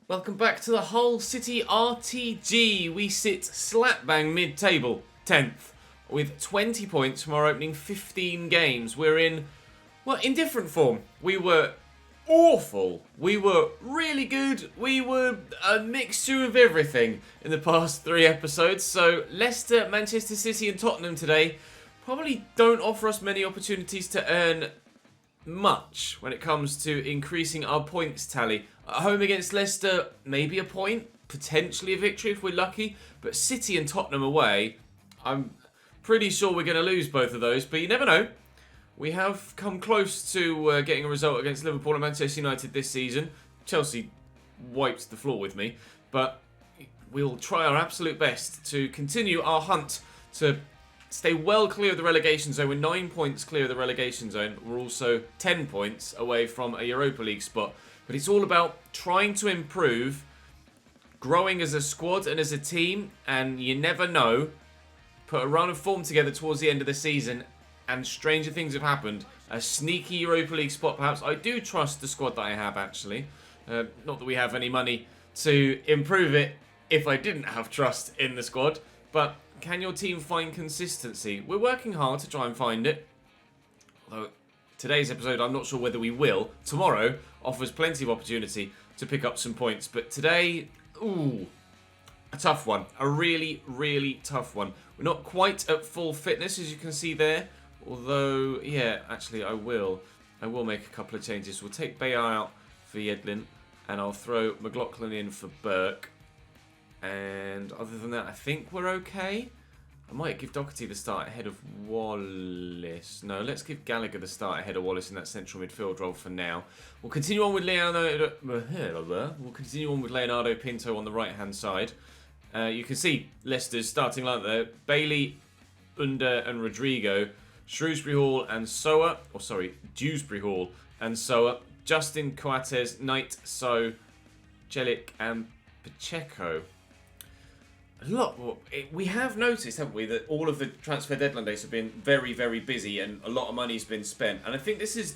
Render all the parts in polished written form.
Welcome back to the Hull City RTG. We sit slap bang mid-table, 10th, with 20 points from our opening 15 games. We're in different form. We were awful. We were really good. We were a mixture of everything in the past 3 episodes. So Leicester, Manchester City and Tottenham today probably don't offer us many opportunities to earn much when it comes to increasing our points tally. At home against Leicester, maybe a point, potentially a victory if we're lucky, but City and Tottenham away, I'm pretty sure we're going to lose both of those, but you never know. We have come close to getting a result against Liverpool and Manchester United this season. Chelsea wiped the floor with me, but we'll try our absolute best to continue our hunt to stay well clear of the relegation zone. We're 9 points clear of the relegation zone. We're also 10 points away from a Europa League spot. But it's all about trying to improve, growing as a squad and as a team, and you never know. Put a run of form together towards the end of the season, and stranger things have happened. A sneaky Europa League spot, perhaps. I do trust the squad that I have, actually. Not that we have any money to improve it if I didn't have trust in the squad. But can your team find consistency? We're working hard to try and find it. Although today's episode, I'm not sure whether we will. Tomorrow offers plenty of opportunity to pick up some points. But today, a tough one. A really, really tough one. We're not quite at full fitness, as you can see there. Although, yeah, actually, I will make a couple of changes. We'll take Bayer out for Yedlin, and I'll throw McLaughlin in for Burke. And other than that, I think we're okay. I might give Doherty the start ahead of Wallace. No, let's give Gallagher the start ahead of Wallace in that central midfield role for now. We'll continue on with Leonardo Pinto on the right-hand side. You can see Leicester's starting line there. Bailey, Under and Rodrigo. Shrewsbury Hall and Soa. Or sorry, Dewsbury Hall and Soa. Justin, Coates, Knight, So, Jelic and Pacheco. We have noticed, haven't we, that all of the transfer deadline days have been very, very busy and a lot of money's been spent. And I think this is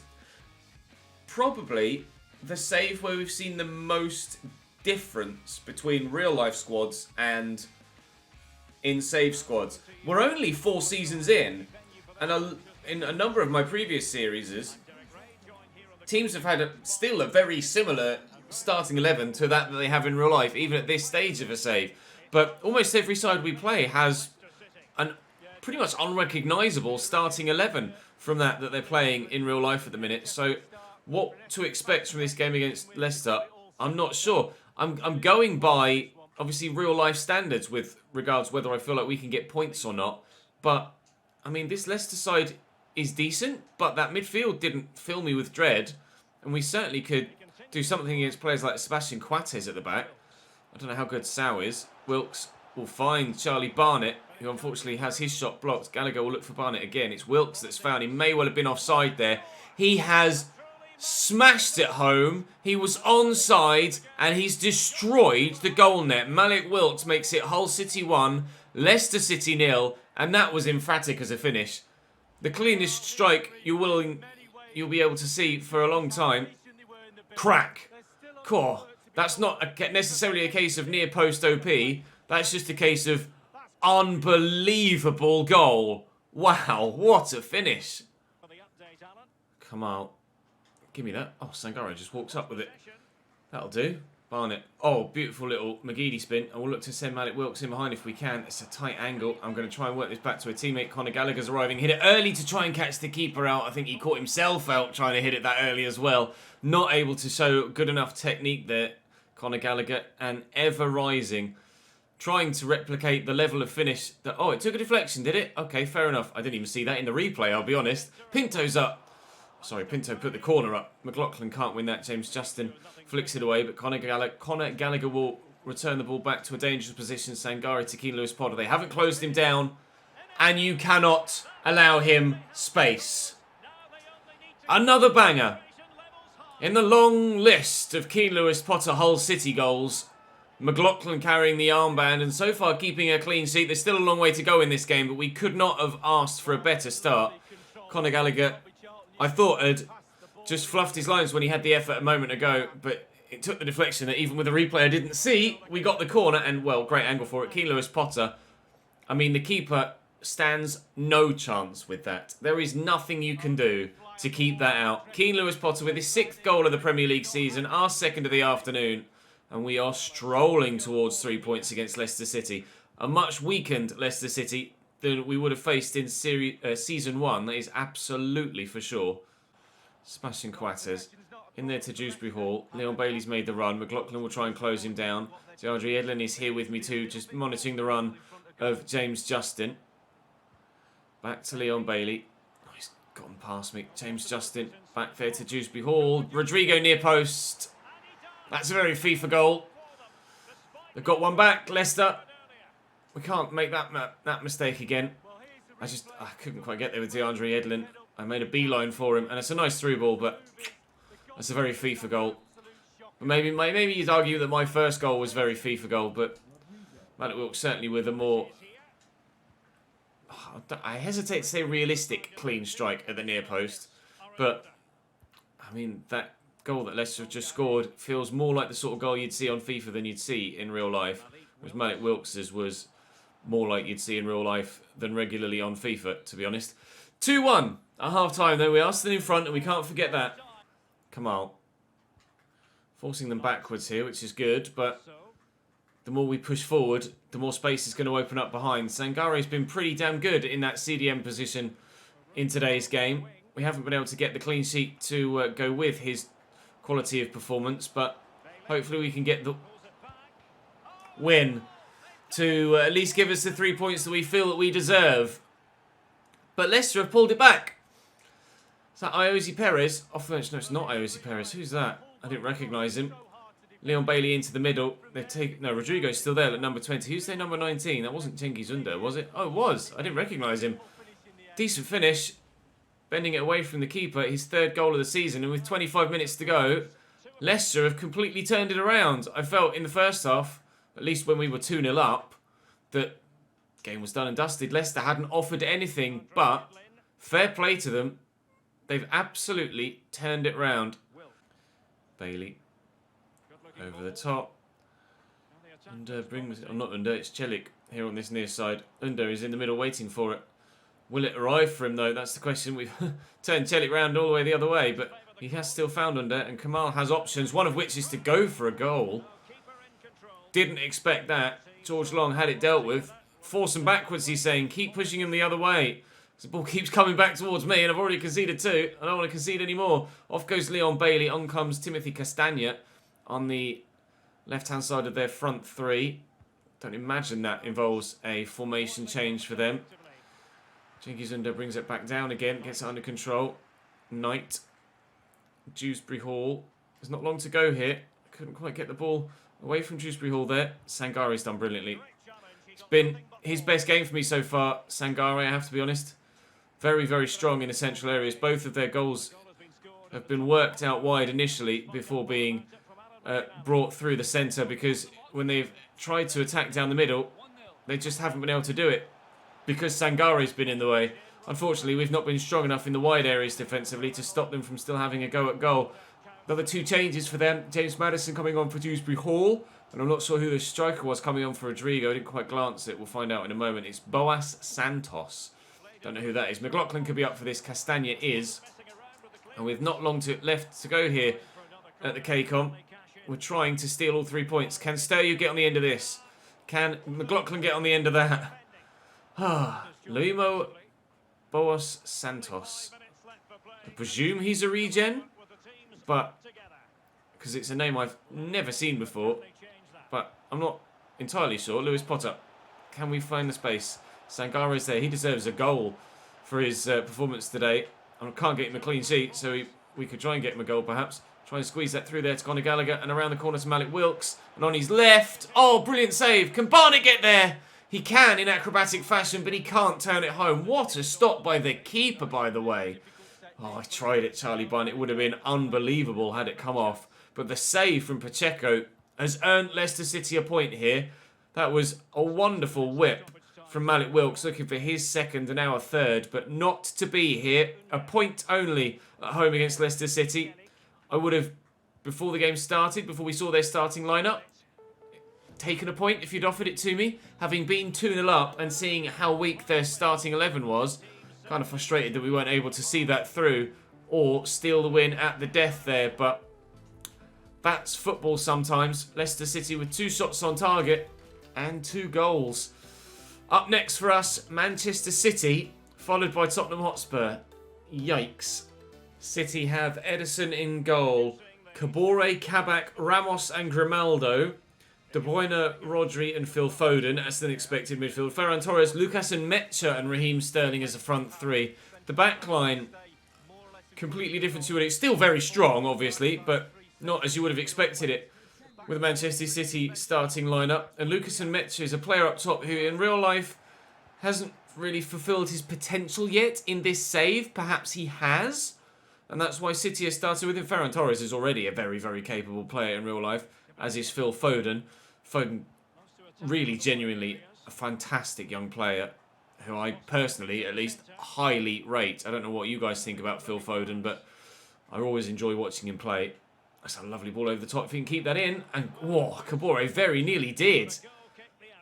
probably the save where we've seen the most difference between real-life squads and in-save squads. We're only 4 seasons in, and in a number of my previous series, teams have had still a very similar starting 11 to that they have in real life, even at this stage of a save. But almost every side we play has an pretty much unrecognisable starting 11 from that they're playing in real life at the minute. So what to expect from this game against Leicester, I'm not sure. I'm going by, obviously, real life standards with regards whether I feel like we can get points or not. But, I mean, this Leicester side is decent, but that midfield didn't fill me with dread. And we certainly could do something against players like Sebastian Coates at the back. I don't know how good Sow is. Wilkes will find Charlie Barnett, who unfortunately has his shot blocked. Gallagher will look for Barnett again. It's Wilkes that's found. He may well have been offside there. He has smashed it home. He was onside, and he's destroyed the goal net. Malik Wilkes makes it Hull City 1, Leicester City 0, and that was emphatic as a finish. The cleanest strike you'll be able to see for a long time. Crack. Core. That's not necessarily a case of near post OP. That's just a case of unbelievable goal. Wow, what a finish. Come on. Give me that. Oh, Sangaro just walks up with it. That'll do. Barnett. Oh, beautiful little McGeady spin. And we'll look to send Malik Wilkes in behind if we can. It's a tight angle. I'm going to try and work this back to a teammate. Conor Gallagher's arriving. Hit it early to try and catch the keeper out. I think he caught himself out trying to hit it that early as well. Not able to show good enough technique there. Conor Gallagher, and ever rising, trying to replicate the level of finish that... Oh, it took a deflection, did it? Okay, fair enough. I didn't even see that in the replay, I'll be honest. Pinto's up. Sorry, Pinto put the corner up. McLaughlin can't win that. James Justin flicks it away, but Conor Gallagher will return the ball back to a dangerous position. Sangare to Keane Lewis Potter. They haven't closed him down, and you cannot allow him space. Another banger. In the long list of Keane Lewis Potter Hull City goals, McLaughlin carrying the armband and so far keeping a clean sheet. There's still a long way to go in this game, but we could not have asked for a better start. Conor Gallagher, I thought, had just fluffed his lines when he had the effort a moment ago, but it took the deflection that even with the replay I didn't see, we got the corner, and, well, great angle for it. KANE Lewis-Potter, I mean, the keeper stands no chance with that. There is nothing you can do to keep that out. KANE Lewis-Potter with his 6th goal of the Premier League season, our 2nd of the afternoon, and we are strolling towards 3 points against Leicester City. A much weakened Leicester City than we would have faced in Season 1, that is absolutely for sure. Smashing Coates. In there to Dewsbury Hall. Leon Bailey's made the run. McLaughlin will try and close him down. DeAndre Edlin is here with me too, just monitoring the run of James Justin. Back to Leon Bailey. Oh, he's gotten past me. James Justin back there to Dewsbury Hall. Rodrigo near post. That's a very FIFA goal. They've got one back, Leicester. We can't make that mistake again. I couldn't quite get there with DeAndre Edlin. I made a beeline for him, and it's a nice through ball, but that's a very FIFA goal. Maybe you'd argue that my first goal was very FIFA goal, but Malik Wilks certainly with a more, I hesitate to say realistic clean strike at the near post, but I mean that goal that Leicester have just scored feels more like the sort of goal you'd see on FIFA than you'd see in real life, whereas Malik Wilks's was more like you'd see in real life than regularly on FIFA, to be honest. 2-1 at half-time, though. We are still in front, and we can't forget that. Kamal. Forcing them backwards here, which is good, but the more we push forward, the more space is going to open up behind. Sangare's been pretty damn good in that CDM position in today's game. We haven't been able to get the clean sheet to go with his quality of performance, but hopefully we can get the win to at least give us the 3 points that we feel that we deserve. But Leicester have pulled it back. Is that Iosi Perez? Off the bench. No, it's not Iosi Perez. Who's that? I didn't recognise him. Leon Bailey into the middle. They've taken... No, Rodrigo's still there at number 20. Who's their number 19? That wasn't Cengiz Ünder, was it? Oh, it was. I didn't recognise him. Decent finish. Bending it away from the keeper. His 3rd goal of the season. And with 25 minutes to go, Leicester have completely turned it around. I felt in the first half, at least when we were 2-0 up, that the game was done and dusted. Leicester hadn't offered anything, but fair play to them. They've absolutely turned it round. Bailey over the top. Under brings it. Oh, not Under, it's Celik here on this near side. Under is in the middle waiting for it. Will it arrive for him though? That's the question. We've turned Celik round all the way the other way, but he has still found Under, and Kamal has options, one of which is to go for a goal. Didn't expect that. George Long had it dealt with. Force him backwards, he's saying. Keep pushing him the other way. The ball keeps coming back towards me, and I've already conceded 2. I don't want to concede anymore. Off goes Leon Bailey. On comes Timothy Castagna on the left-hand side of their front 3. Don't imagine that involves a formation change for them. Cengiz Ünder brings it back down again. Gets it under control. Knight. Dewsbury Hall. There's not long to go here. Couldn't quite get the ball away from Dewsbury Hall there. Sangare's done brilliantly. It's been his best game for me so far, Sangare, I have to be honest. Very, very strong in the central areas. Both of their goals have been worked out wide initially before being brought through the centre, because when they've tried to attack down the middle, they just haven't been able to do it because Sangare's been in the way. Unfortunately, we've not been strong enough in the wide areas defensively to stop them from still having a go at goal. Another 2 changes for them. James Maddison coming on for Dewsbury Hall. And I'm not sure who the striker was coming on for Rodrigo. I didn't quite glance it. We'll find out in a moment. It's Boas Santos. Don't know who that is. McLaughlin could be up for this. Castagna is. And with not long left to go here at the KCOM, we're trying to steal all 3 points. Can Steyu get on the end of this? Can McLaughlin get on the end of that? Luimo Boas Santos. I presume he's a regen, but because it's a name I've never seen before, but I'm not entirely sure. Lewis-Potter, can we find the space? Sangare's there. He deserves a goal for his performance today. I can't get him a clean sheet, so we could try and get him a goal perhaps. Try and squeeze that through there to Conor Gallagher, and around the corner to Malik Wilks, and on his left. Oh, brilliant save. Can Barnett get there? He can in acrobatic fashion, but he can't turn it home. What a stop by the keeper, by the way. Oh, I tried it, Charlie Barnett. It would have been unbelievable had it come off. But the save from Pacheco has earned Leicester City a point here. That was a wonderful whip from Malik Wilks, looking for his 2nd and our 3rd, but not to be here. A point only at home against Leicester City. I would have before the game started, before we saw their starting lineup. Taken a point if you'd offered it to me. Having been 2-0 up and seeing how weak their starting 11 was, kind of frustrated that we weren't able to see that through or steal the win at the death there, but that's football sometimes. Leicester City with 2 shots on target and 2 goals. Up next for us, Manchester City, followed by Tottenham Hotspur. Yikes. City have Ederson in goal, Kabore, Kabak, Ramos and Grimaldo, De Bruyne, Rodri and Phil Foden as an expected midfield. Ferran Torres, Lucas and Mecha and Raheem Sterling as a front 3. The back line, completely different to it. It's still very strong, obviously, but not as you would have expected it with the Manchester City starting lineup. And Lucas and Mecha is a player up top who in real life hasn't really fulfilled his potential yet in this save. Perhaps he has. And that's why City has started with him. Ferran Torres is already a very, very capable player in real life, as is Phil Foden. Foden, really genuinely a fantastic young player who I personally, at least, highly rate. I don't know what you guys think about Phil Foden, but I always enjoy watching him play. That's a lovely ball over the top if he can keep that in. And, whoa, Kabore very nearly did.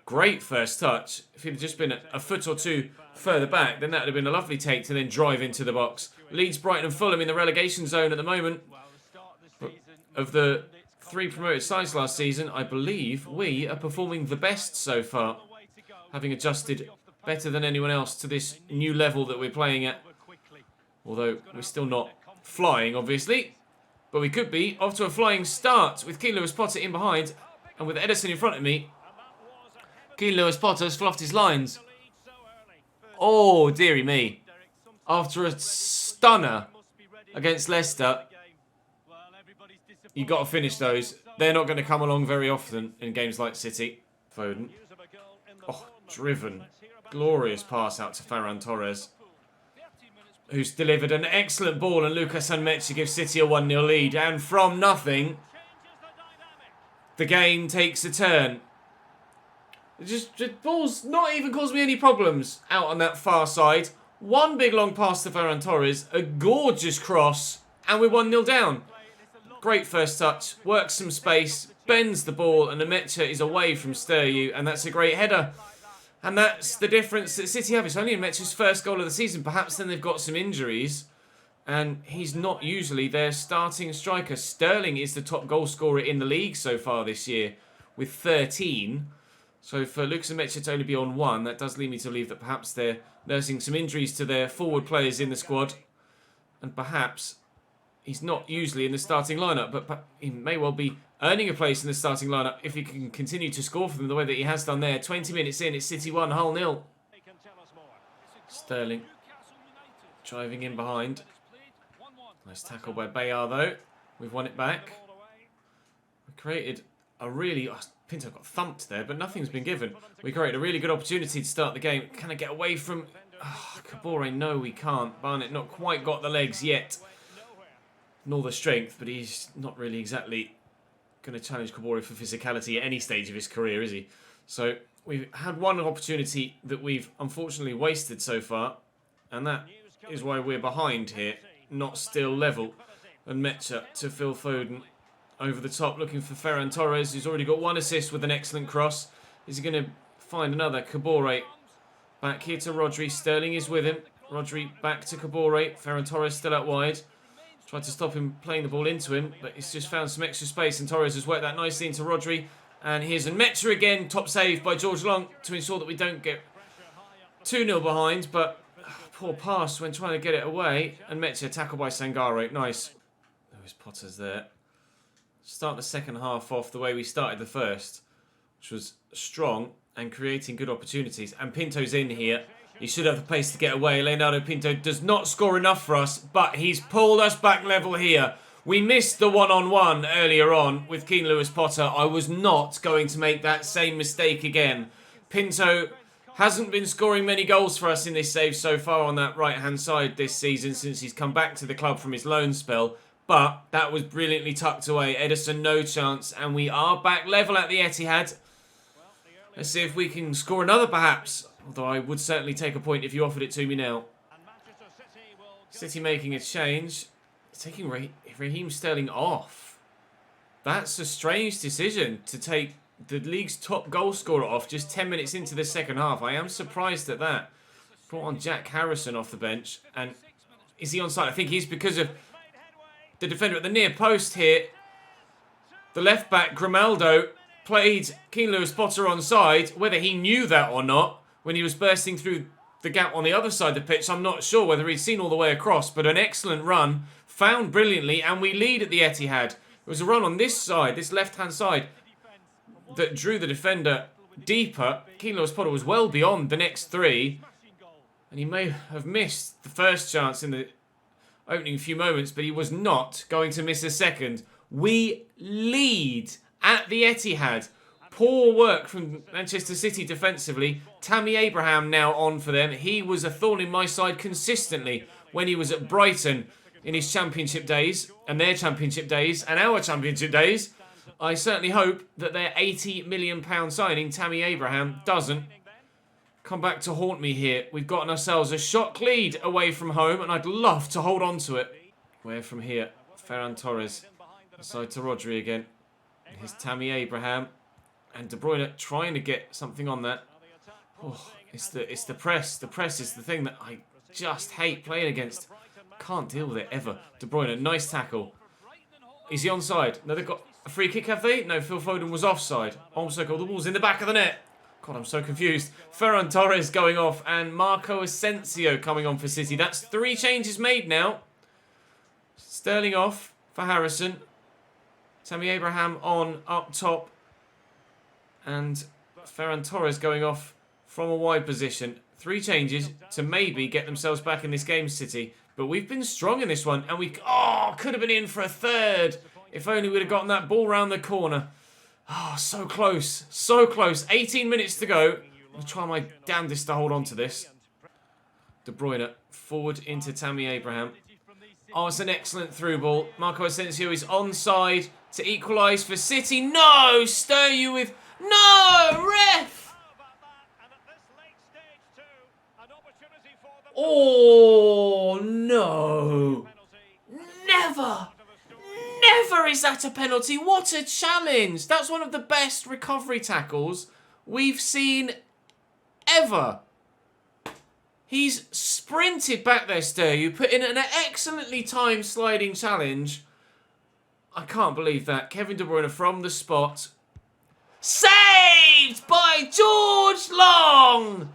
Great first touch. If he'd just been a foot or two further back, then that would have been a lovely take to then drive into the box. Leeds, Brighton and Fulham in the relegation zone at the moment. But of the 3 promoted sides last season, I believe we are performing the best so far, having adjusted better than anyone else to this new level that we're playing at. Although we're still not flying, obviously, but we could be off to a flying start with Keane Lewis-Potter in behind and with Ederson in front of me. Keane Lewis-Potter has fluffed his lines. Oh, dearie me. After a stunner against Leicester, you've got to finish those. They're not going to come along very often in games like City. Foden. Oh, driven. Glorious pass out to Ferran Torres, who's delivered an excellent ball, and Lucas Mecha gives City a 1-0 lead. And from nothing, the game takes a turn. The ball's not even caused me any problems out on that far side. One big long pass to Ferran Torres, a gorgeous cross, and we're 1-0 down. Great first touch, works some space, bends the ball, and Mecha is away from Steryu, and that's a great header. And that's the difference that City have. It's only Mecha's first goal of the season. Perhaps then they've got some injuries, and he's not usually their starting striker. Sterling is the top goal scorer in the league so far this year with 13. So for Lucas Mecha to only be on 1, that does lead me to believe that perhaps they're nursing some injuries to their forward players in the squad. And perhaps he's not usually in the starting lineup, but he may well be earning a place in the starting lineup if he can continue to score for them the way that he has done there. 20 minutes in, it's City 1, Hull 0. Sterling driving in behind. Nice tackle by Bayar though. We've won it back. We created a really... Pinto got thumped there, but nothing's been given. We created a really good opportunity to start the game. Can I get away from... Kabore? No, we can't. Barnett not quite got the legs yet, nor the strength, but he's not really exactly going to challenge Kabore for physicality at any stage of his career, is he? So we've had one opportunity that we've unfortunately wasted so far, and that is why we're behind here, not still level. And Mecha to Phil Foden over the top, looking for Ferran Torres, who's already got 1 assist with an excellent cross. Is he going to find another? Kabore back here to Rodri. Sterling is with him. Rodri back to Kabore. Ferran Torres still out wide. Tried to stop him playing the ball into him, but he's just found some extra space, and Torres has worked that nicely into Rodri. And here's a Mecha again, top save by George Long to ensure that we don't get 2-0 behind, but poor pass when trying to get it away. And Mecha tackled by Sangare. Nice. Lewis Potter's there. Start the second half off the way we started the first, which was strong and creating good opportunities. And Pinto's in here. He should have the pace to get away. Leonardo Pinto does not score enough for us, but he's pulled us back level here. We missed the one-on-one earlier on with Keane Lewis-Potter. I was not going to make that same mistake again. Pinto hasn't been scoring many goals for us in this save so far on that right-hand side this season since he's come back to the club from his loan spell. But that was brilliantly tucked away. Ederson, no chance. And we are back level at the Etihad. Let's see if we can score another, perhaps. Although I would certainly take a point if you offered it to me now. City making a change. Taking Raheem Sterling off. That's a strange decision to take the league's top goal scorer off just 10 minutes into the second half. I am surprised at that. Brought on Jack Harrison off the bench. And is he onside? I think he's because of the defender at the near post here. The left back, Grimaldo, played Keane Lewis-Potter onside. Whether he knew that or not when he was bursting through the gap on the other side of the pitch, I'm not sure whether he'd seen all the way across. But an excellent run, found brilliantly, and we lead at the Etihad. It was a run on this side, this left-hand side, that drew the defender deeper. Keane Lewis-Potter was well beyond the next three. And he may have missed the first chance in the opening few moments, but he was not going to miss a second. We lead at the Etihad. Poor work from Manchester City defensively. Tammy Abraham now on for them. He was a thorn in my side consistently when he was at Brighton in his championship days, and their championship days, and our championship days. I certainly hope that their £80 million signing, Tammy Abraham, doesn't come back to haunt me here. We've gotten ourselves a shot lead away from home, and I'd love to hold on to it. Where from here? Ferran Torres. Aside to Rodri again. Here's Tammy Abraham. And De Bruyne trying to get something on that. Oh, it's the press. The press is the thing that I just hate playing against. Can't deal with it ever. De Bruyne, nice tackle. Is he onside? No, they've got a free kick, have they? No, Phil Foden was offside. Omsoko, the ball's in the back of the net. God, I'm so confused. Ferran Torres going off and Marco Asensio coming on for City. That's 3 changes made now. Sterling off for Harrison. Tammy Abraham on up top. And Ferran Torres going off from a wide position. 3 changes to maybe get themselves back in this game, City. But we've been strong in this one. And we could have been in for a third. If only we'd have gotten that ball round the corner. Oh, so close. So close. 18 minutes to go. I'll try my damnedest to hold on to this. De Bruyne forward into Tammy Abraham. Oh, it's an excellent through ball. Marco Asensio is onside to equalise for City. No! Stir you with... No! Ref! Oh, no. Never! Never is that a penalty. What a challenge. That's one of the best recovery tackles we've seen ever. He's sprinted back there, Sturyu, put in an excellently timed sliding challenge. I can't believe that. Kevin De Bruyne from the spot. Saved by George Long.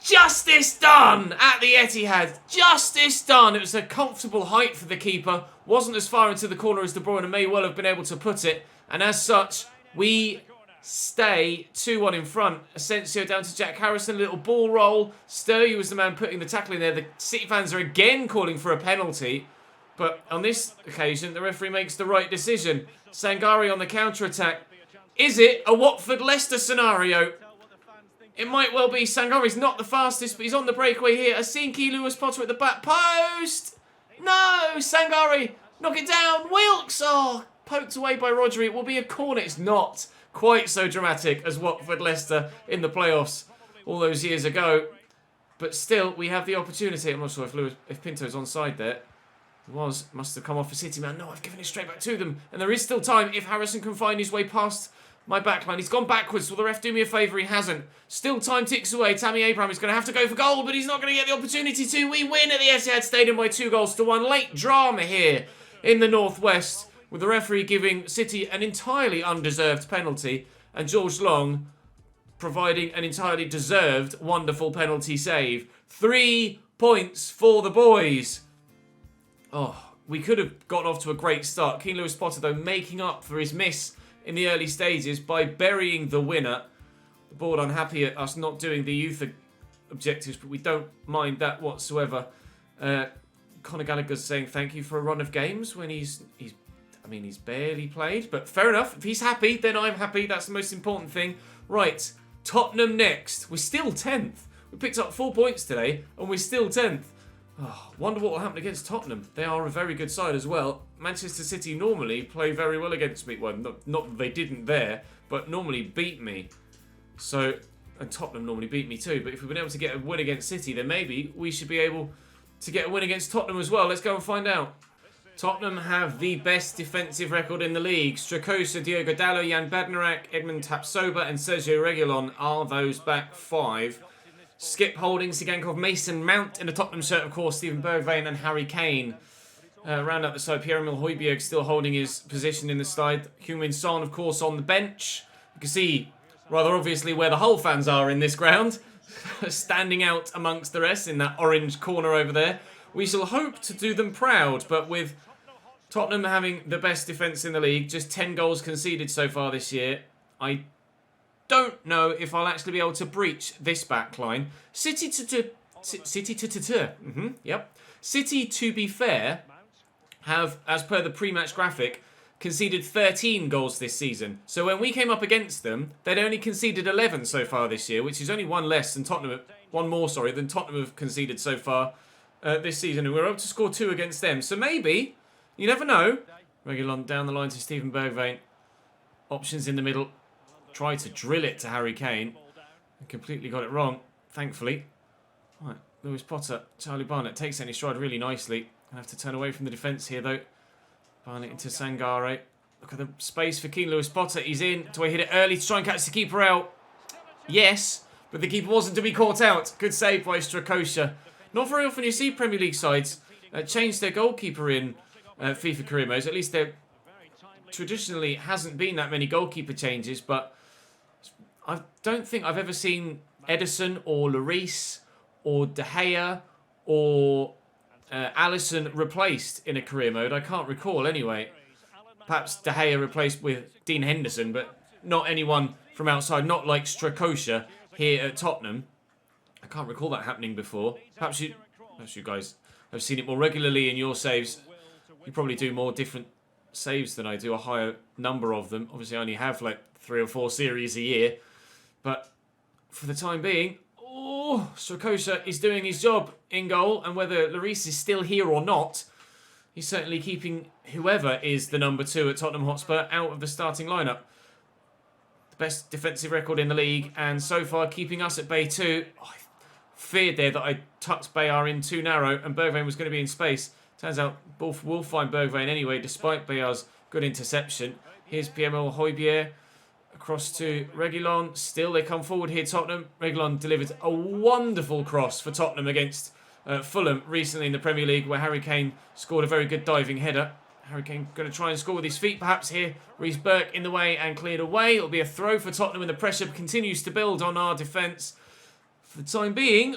Justice done at the Etihad. Justice done. It was a comfortable height for the keeper. Wasn't as far into the corner as De Bruyne may well have been able to put it. And as such, we stay 2-1 in front. Asensio down to Jack Harrison. A little ball roll. Sturdy was the man putting the tackle in there. The City fans are again calling for a penalty. But on this occasion, the referee makes the right decision. Sangare on the counter-attack. Is it a Watford-Leicester scenario? It might well be. Sangare's not the fastest, but he's on the breakaway here. Asinki Lewis-Potter at the back post. No, Sangare, knock it down. Wilkes, poked away by Rodri. It will be a corner. It's not quite so dramatic as Watford-Leicester in the playoffs all those years ago. But still, we have the opportunity. I'm not sure if Pinto's onside there. Must have come off for City, man. No, I've given it straight back to them. And there is still time if Harrison can find his way past my backline. He's gone backwards. Will the ref do me a favour? He hasn't. Still time ticks away. Tammy Abraham is going to have to go for goal, but he's not going to get the opportunity to. We win at the Etihad Stadium by 2-1. Late drama here in the Northwest, with the referee giving City an entirely undeserved penalty, and George Long providing an entirely deserved, wonderful penalty save. 3 points for the boys. Oh, we could have got off to a great start. Keane Lewis-Potter, though, making up for his miss in the early stages by burying the winner. The board unhappy at us not doing the youth objectives, but we don't mind that whatsoever. Conor Gallagher's saying thank you for a run of games when he's barely played, but fair enough. If he's happy, then I'm happy. That's the most important thing. Right, Tottenham next. We're still 10th. We picked up 4 points today, and we're still 10th. Oh, wonder what will happen against Tottenham. They are a very good side as well. Manchester City normally play very well against me. Well, not that they didn't there, but normally beat me. So, and Tottenham normally beat me too. But if we've been able to get a win against City, then maybe we should be able to get a win against Tottenham as well. Let's go and find out. Tottenham have the best defensive record in the league. Strakosha, Diogo Dalot, Jan Bednarak, Edmund Tapsoba and Sergio Reguilon are those back five. Skip holding, Sigankov, Mason Mount in the Tottenham shirt, of course, Steven Bergwijn and Harry Kane. Round up the side, Pierre-Emile Højbjerg still holding his position in the side. Heung-min Son, of course, on the bench. You can see, rather obviously, where the Hull fans are in this ground. Standing out amongst the rest in that orange corner over there. We shall hope to do them proud, but with Tottenham having the best defence in the league, just 10 goals conceded so far this year, I don't know if I'll actually be able to breach this back line. City, to be fair, have, as per the pre-match graphic, conceded 13 goals this season. So when we came up against them, they'd only conceded 11 so far this year, which is only one more than Tottenham have conceded so far this season. And we're able to score 2 against them. So maybe, you never know. Reguilon down the line to Steven Bergwijn. Options in the middle. Try to drill it to Harry Kane. And completely got it wrong, thankfully. Right, Lewis Potter, Charlie Barnett takes it in his stride really nicely. Gonna have to turn away from the defence here though. Barnett into Sangare. Look at the space for Keane Lewis Potter. He's in. Do I hit it early to try and catch the keeper out? Yes, but the keeper wasn't to be caught out. Good save by Strakosha. Not very often you see Premier League sides change their goalkeeper in FIFA career modes. At least there traditionally hasn't been that many goalkeeper changes, but I don't think I've ever seen Ederson or Lloris or De Gea or Alisson replaced in a career mode. I can't recall anyway. Perhaps De Gea replaced with Dean Henderson, but not anyone from outside, not like Strakosha here at Tottenham. I can't recall that happening before. Perhaps you guys have seen it more regularly in your saves. You probably do more different saves than I do, a higher number of them. Obviously I only have like 3 or 4 series a year. But for the time being, Strakosha is doing his job in goal, and whether Lloris is still here or not, he's certainly keeping whoever is the number 2 at Tottenham Hotspur out of the starting lineup. The best defensive record in the league, and so far keeping us at bay 2. I feared there that I tucked Bayar in too narrow, and Bergwijn was going to be in space. Turns out Wolf will find Bergwijn anyway, despite Bayar's good interception. Here's Pierre-Emile Højbjerg. Across to Reguilon. Still they come forward here, Tottenham. Reguilon delivered a wonderful cross for Tottenham against Fulham recently in the Premier League, where Harry Kane scored a very good diving header. Harry Kane going to try and score with his feet perhaps here. Reece Burke in the way and cleared away. It'll be a throw for Tottenham, and the pressure continues to build on our defence. For the time being,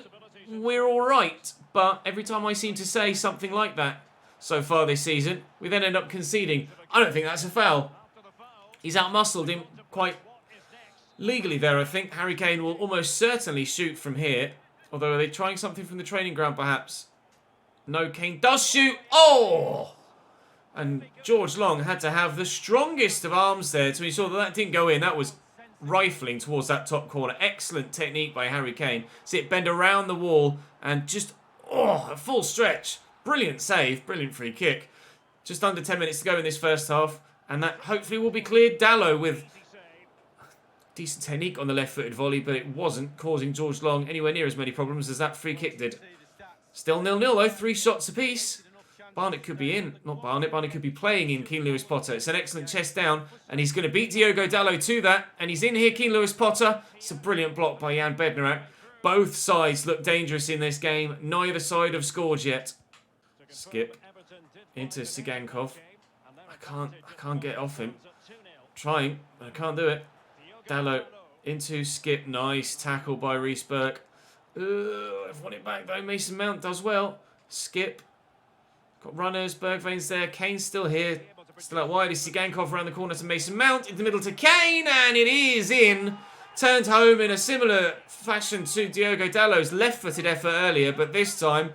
we're all right. But every time I seem to say something like that so far this season, we then end up conceding. I don't think that's a foul. He's outmuscled him quite legally there, I think. Harry Kane will almost certainly shoot from here. Although, are they trying something from the training ground, perhaps? No, Kane does shoot. Oh! And George Long had to have the strongest of arms there to ensure that that didn't go in. That was rifling towards that top corner. Excellent technique by Harry Kane. See it bend around the wall and just, a full stretch. Brilliant save. Brilliant free kick. Just under 10 minutes to go in this first half. And that hopefully will be cleared. Dalot with decent technique on the left-footed volley, but it wasn't causing George Long anywhere near as many problems as that free kick did. Still 0-0 though, 3 shots apiece. Barnett could be in. Not Barnett. Barnett could be playing in Keane Lewis Potter. It's an excellent chest down, and he's going to beat Diogo Dalot to that. And he's in here, Keane Lewis Potter. It's a brilliant block by Jan Bednarak. Both sides look dangerous in this game. Neither side have scored yet. Skip into Sigankov. I can't get off him. Trying, but I can't do it. Dalot into Skip. Nice tackle by Reece Burke. I've won it back though. Mason Mount does well. Skip. Got runners. Bergwijn's there. Kane's still here. Still out wide. Is Sigankov around the corner to Mason Mount. In the middle to Kane. And it is in. Turned home in a similar fashion to Diogo Dalot's left-footed effort earlier. But this time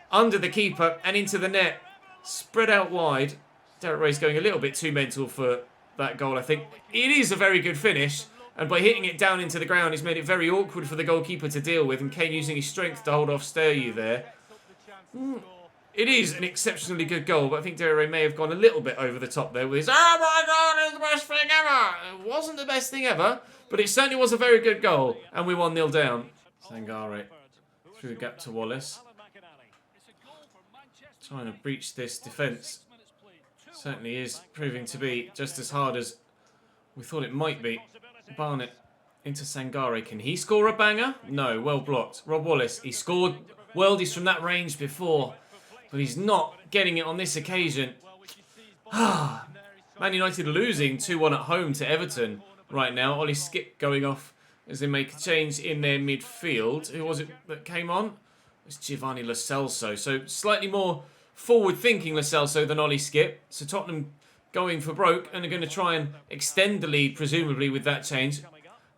under the keeper and into the net. Spread out wide. Derek Ray's going a little bit too mental for that goal, I think. It is a very good finish. And by hitting it down into the ground, he's made it very awkward for the goalkeeper to deal with. And Kane using his strength to hold off Sturyu there. It is an exceptionally good goal, but I think Derek Ray may have gone a little bit over the top there with his, oh my God, it's the best thing ever. It wasn't the best thing ever, but it certainly was a very good goal. And we 1-0 down. Sangare through the gap to Wallace. Trying to breach this defence. Certainly is proving to be just as hard as we thought it might be. Barnett into Sangare. Can he score a banger? No, well blocked. Rob Wallace, he scored worldies from that range before, but he's not getting it on this occasion. Man United losing 2-1 at home to Everton right now. Ollie Skip going off as they make a change in their midfield. Who was it that came on? It's Giovanni Lo Celso. So slightly more forward-thinking Lo Celso than Ollie Skip. So Tottenham going for broke and are going to try and extend the lead, presumably, with that change.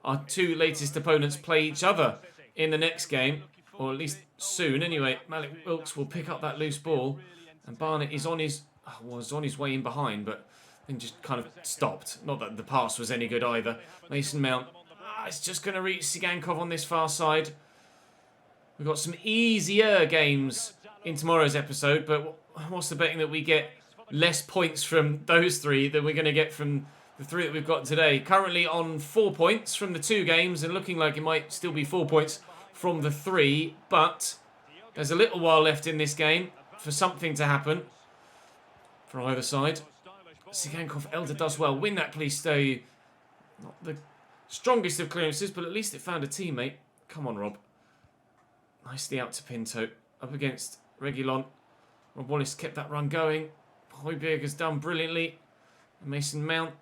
Our two latest opponents play each other in the next game, or at least soon. Anyway, Malik Wilks will pick up that loose ball, and Barnett is was on his way in behind, but then just kind of stopped. Not that the pass was any good either. Mason Mount, it's just going to reach Sigankov on this far side. We've got some easier games in tomorrow's episode, but what's the betting that we get less points from those three than we're going to get from the three that we've got today? Currently on 4 points from the 2 games, and looking like it might still be 4 points from the 3, but there's a little while left in this game for something to happen for either side. Sigankov, Elder does well. Win that, please, Stowe. Not the strongest of clearances, but at least it found a teammate. Come on, Rob. Nicely out to Pinto. Up against Reguilon. Rob Wallace kept that run going. Højbjerg has done brilliantly. Mason Mount.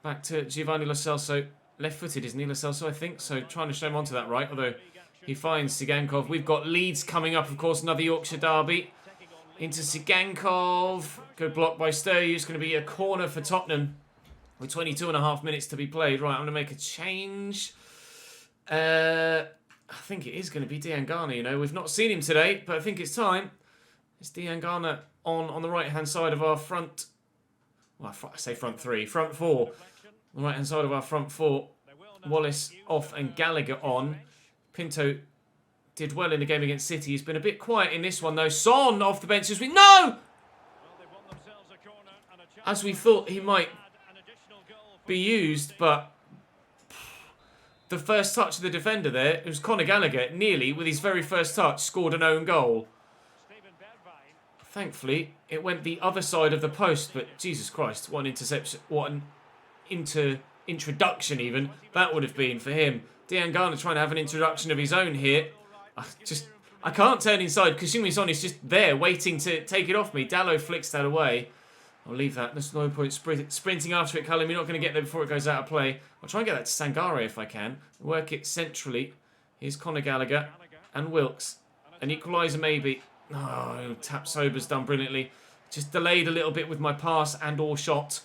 Back to Giovanni Lo Celso. Left-footed, isn't he, Lo Celso, I think? So trying to show him onto that right, although he finds Sigankov. We've got Leeds coming up, of course, another Yorkshire derby. Into Sigankov. Good block by Stowe. It's going to be a corner for Tottenham with 22.5 minutes to be played. Right, I'm going to make a change. I think it is going to be Diangana, you know. We've not seen him today, but I think it's time. It's Diangana on the right-hand side of our front... Well, I say front 3. Front 4. On the right-hand side of our front 4. Wallace off and Gallagher on. Pinto did well in the game against City. He's been a bit quiet in this one, though. Son off the bench as we... No! As we thought he might be used, but... The first touch of the defender there, it was Conor Gallagher, nearly, with his very first touch, scored an own goal. Thankfully, it went the other side of the post, but Jesus Christ, what an interception, what an introduction even, that would have been for him. Diangana trying to have an introduction of his own here. I can't turn inside because Heung-min Son is just there, waiting to take it off me. Dalot flicks that away. I'll leave that. There's no point sprinting after it, Callum. You're not going to get there before it goes out of play. I'll try and get that to Sangare if I can. Work it centrally. Here's Conor Gallagher and Wilks. An equaliser maybe. Oh, Tap Sober's done brilliantly. Just delayed a little bit with my pass and or shot.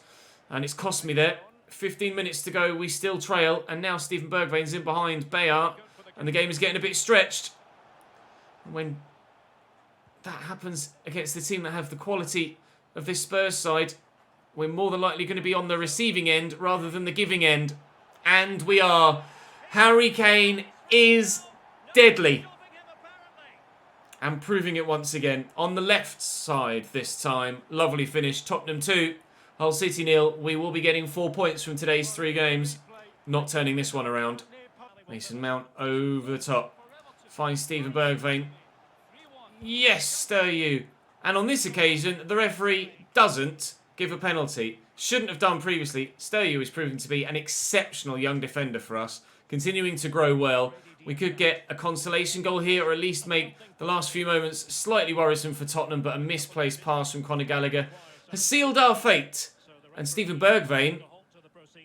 And it's cost me there. 15 minutes to go. We still trail. And now Steven Bergwijn's in behind Bayard. And the game is getting a bit stretched. And when that happens against the team that have the quality of this Spurs side, we're more than likely going to be on the receiving end rather than the giving end. And we are. Harry Kane is deadly. And proving it once again. On the left side this time. Lovely finish. Tottenham 2. Hull City 0. We will be getting 4 points from today's 3 games. Not turning this one around. Mason Mount over the top. Finds Steven Bergwijn. Yes, stir you. And on this occasion, the referee doesn't give a penalty. Shouldn't have done previously. Sturyu is proving to be an exceptional young defender for us. Continuing to grow well. We could get a consolation goal here, or at least make the last few moments slightly worrisome for Tottenham, but a misplaced pass from Conor Gallagher has sealed our fate. And Steven Bergwijn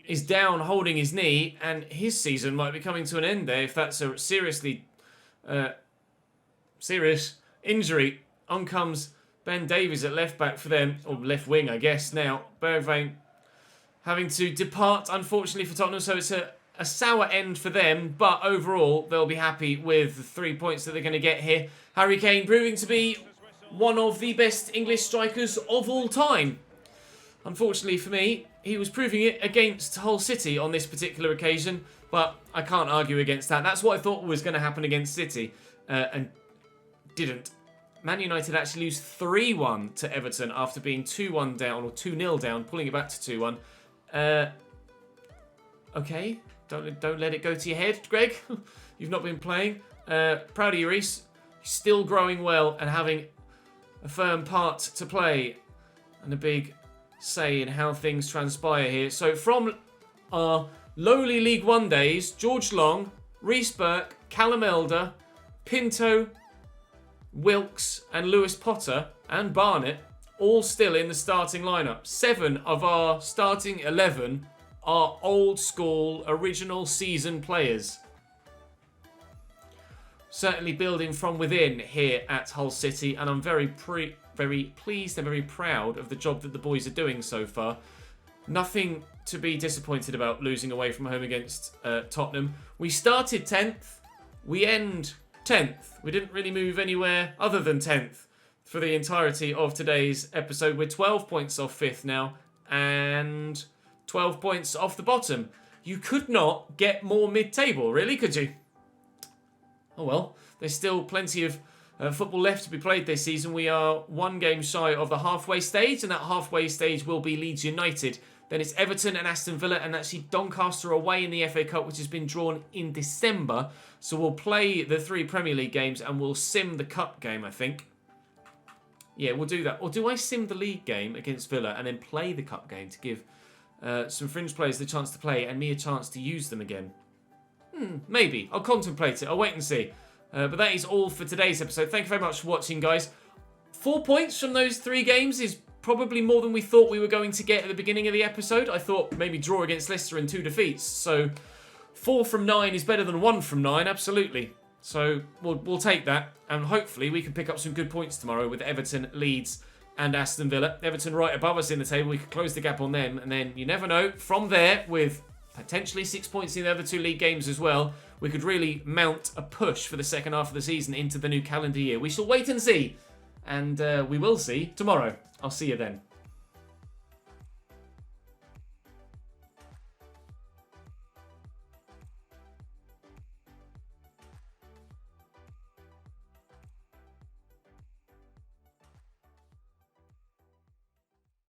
is down holding his knee, and his season might be coming to an end there if that's a seriously serious injury. On comes Ben Davies at left back for them, or left wing, I guess. Now, Bergwijn having to depart, unfortunately, for Tottenham, so it's a sour end for them, but overall, they'll be happy with the 3 points that they're going to get here. Harry Kane proving to be one of the best English strikers of all time. Unfortunately for me, he was proving it against Hull City on this particular occasion, but I can't argue against that. That's what I thought was going to happen against City, and didn't. Man United actually lose 3-1 to Everton after being 2-1 down, or 2-0 down, pulling it back to 2-1. Okay, don't let it go to your head, Greg. You've not been playing. Proud of you, Reece. Still growing well and having a firm part to play. And a big say in how things transpire here. So from our lowly League One days, George Long, Reece Burke, Callum Elder, Pinto, Wilkes and Lewis Potter and Barnett all still in the starting lineup. 7 of our starting 11 are old school, original season players. Certainly building from within here at Hull City, and I'm very pleased and very proud of the job that the boys are doing so far. Nothing to be disappointed about losing away from home against Tottenham. We started 10th, we end 10th. We didn't really move anywhere other than 10th for the entirety of today's episode. We're 12 points off 5th now and 12 points off the bottom. You could not get more mid-table, really, could you? Oh well, there's still plenty of football left to be played this season. We are 1 game shy of the halfway stage, and that halfway stage will be Leeds United. Then it's Everton and Aston Villa, and actually Doncaster away in the FA Cup, which has been drawn in December. So we'll play the 3 Premier League games, and we'll sim the Cup game, I think. Yeah, we'll do that. Or do I sim the league game against Villa and then play the Cup game to give some fringe players the chance to play and me a chance to use them again? Maybe. I'll contemplate it. I'll wait and see. But that is all for today's episode. Thank you very much for watching, guys. 4 points from those 3 games is probably more than we thought we were going to get at the beginning of the episode. I thought maybe draw against Leicester and 2 defeats. So 4 from 9 is better than 1 from 9, absolutely. So we'll take that, and hopefully we can pick up some good points tomorrow with Everton, Leeds and Aston Villa. Everton right above us in the table. We could close the gap on them, and then you never know. From there, with potentially 6 points in the other 2 league games as well, we could really mount a push for the second half of the season into the new calendar year. We shall wait and see, and we will see tomorrow. I'll see you then.